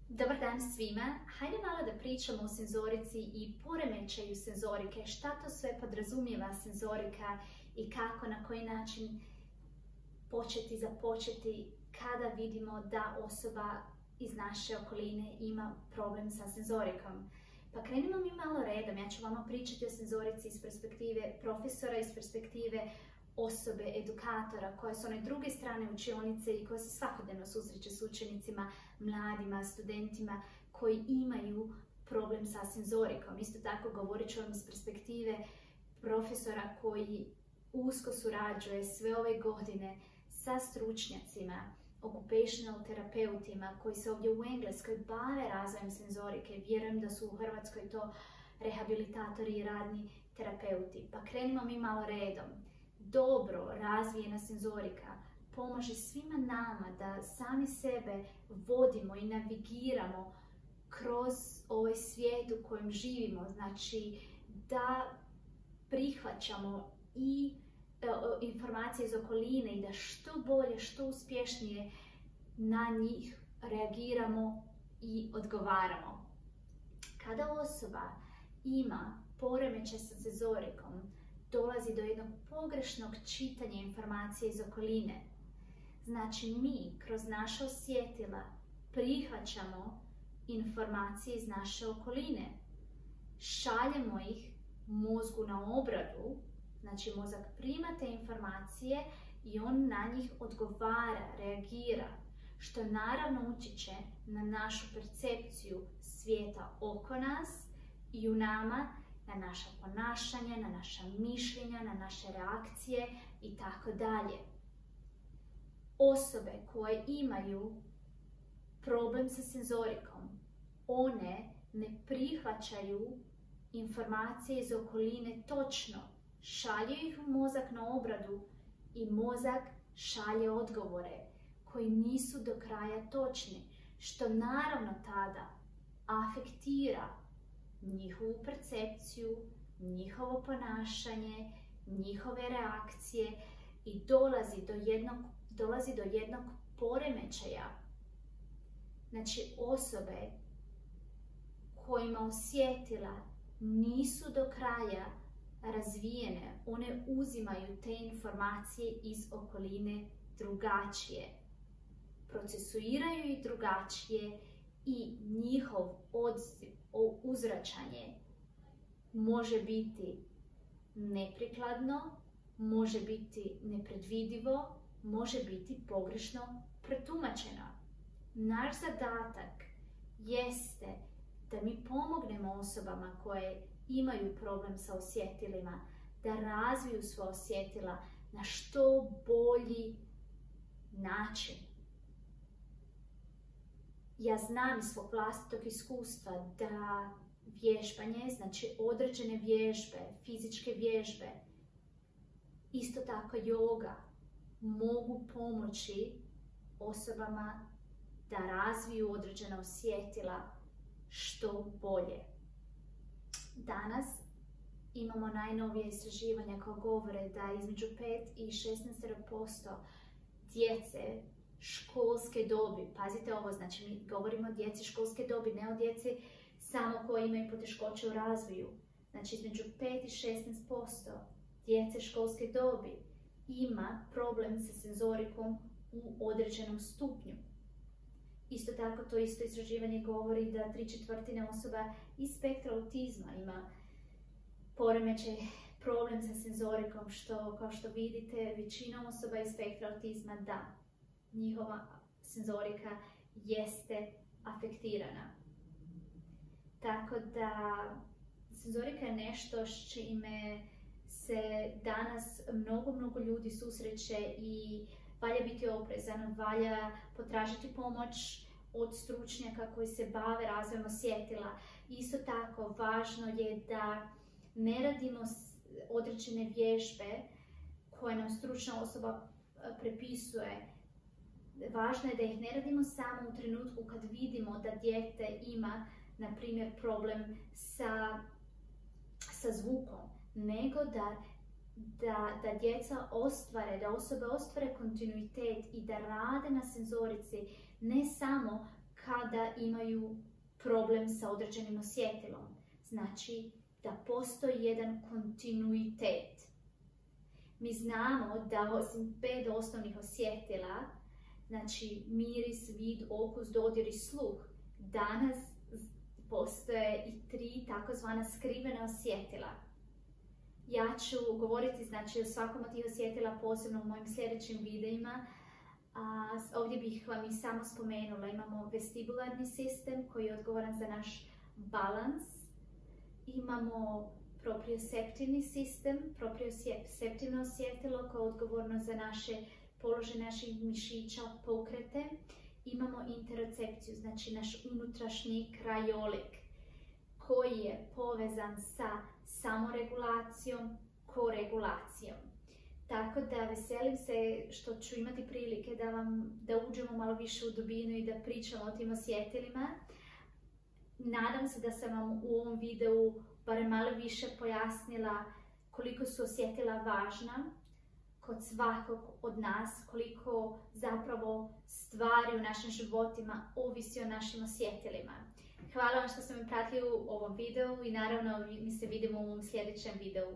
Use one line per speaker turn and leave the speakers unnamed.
Dobar dan svima. Hajde malo da pričamo o senzorici i poremećaju senzorike. Šta to sve podrazumijeva senzorika i kako, na koji način započeti kada vidimo da osoba iz naše okoline ima problem sa senzorikom. Pa krenimo mi malo redom. Ja ću vama pričati o senzorici iz perspektive profesora, iz perspektive osobe, edukatora, koja su one druge strane učionice i koja se svakodnevno susreće s učenicima, mladima, studentima koji imaju problem sa senzorikom. Isto tako govorit ću vam iz perspektive profesora koji usko surađuje sve ove godine sa stručnjacima, occupational terapeutima koji se ovdje u Engleskoj bave razvojem senzorike. Vjerujem da su u Hrvatskoj to rehabilitatori i radni terapeuti. Pa krenimo mi malo redom. Dobro razvijena senzorika pomaže svima nama da sami sebe vodimo i navigiramo kroz ovaj svijet u kojem živimo. Znači da prihvaćamo i informacije iz okoline i da što bolje, što uspješnije na njih reagiramo i odgovaramo. Kada osoba ima poremećaj sa senzorikom, dolazi do jednog pogrešnog čitanja informacije iz okoline. Znači mi kroz naša osjetila prihvaćamo informacije iz naše okoline. Šaljemo ih mozgu na obradu, znači mozak prima te informacije i on na njih odgovara, reagira, što naravno utječe na našu percepciju svijeta oko nas i u nama, na naša ponašanja, na naša mišljenja, na naše reakcije i tako dalje. Osobe koje imaju problem sa senzorikom, one ne prihvaćaju informacije iz okoline točno, šalju ih u mozak na obradu i mozak šalje odgovore koji nisu do kraja točni, što naravno tada afektira njihovu percepciju, njihovo ponašanje, njihove reakcije i dolazi do jednog poremećaja. Znači osobe kojima osjetila nisu do kraja razvijene, one uzimaju te informacije iz okoline drugačije, procesuiraju ih drugačije i njihov uzvraćanje može biti neprikladno, može biti nepredvidivo, može biti pogrešno pretumačeno. Naš zadatak jeste da mi pomognemo osobama koje imaju problem sa osjetilima, da razviju svoja osjetila na što bolji način. Ja znam iz svog vlastitog iskustva da vježbanje, znači određene vježbe, fizičke vježbe, isto tako joga, mogu pomoći osobama da razviju određena osjetila što bolje. Danas imamo najnovije istraživanja koja govore da između 5 i 16% djece školske dobi, pazite ovo, znači mi govorimo o djeci školske dobi, ne o djeci samo koji imaju poteškoće u razvoju. Znači između 5 i 16% djece školske dobi ima problem sa senzorikom u određenom stupnju. Isto tako to isto istraživanje govori da 3/4 osoba iz spektra autizma ima poremećaj, problem sa senzorikom, što kao što vidite većina osoba iz spektra autizma da, njihova senzorika jeste afektirana. Tako da senzorika je nešto s čime se danas mnogo ljudi susreće i valja biti oprezan, valja potražiti pomoć od stručnjaka koji se bave razvojem osjetila. Isto tako važno je da ne radimo određene vježbe koje nam stručna osoba prepisuje. Važno je da ih ne radimo samo u trenutku kad vidimo da dijete ima, na primjer, problem sa zvukom, nego da djeca ostvare, da osobe ostvare kontinuitet i da rade na senzorici ne samo kada imaju problem sa određenim osjetilom. Znači da postoji jedan kontinuitet. Mi znamo da osim 5 osnovnih osjetila, znači miris, vid, okus, dodir i sluh, danas postoje i 3 takozvana skrivena osjetila. Ja ću govoriti znači o svakom od tih osjetila posebno u mojim sljedećim videima. Ovdje bih vam i samo spomenula, imamo vestibularni sistem koji je odgovoran za naš balans. Imamo proprioceptivni sistem, proprioceptivno osjetilo koje je odgovorno za položaj naših mišića, pokrete. Imamo interocepciju, znači naš unutrašnji krajolik koji je povezan sa samoregulacijom, koregulacijom. Tako da veselim se što ću imati prilike da uđemo malo više u dubinu i da pričamo o tim osjetilima. Nadam se da sam vam u ovom videu barem malo više pojasnila koliko su osjetila važna kod svakog od nas, koliko zapravo stvari u našim životima ovisi o našim osjetilima. Hvala vam što ste me pratili u ovom videu i naravno mi se vidimo u ovom sljedećem videu.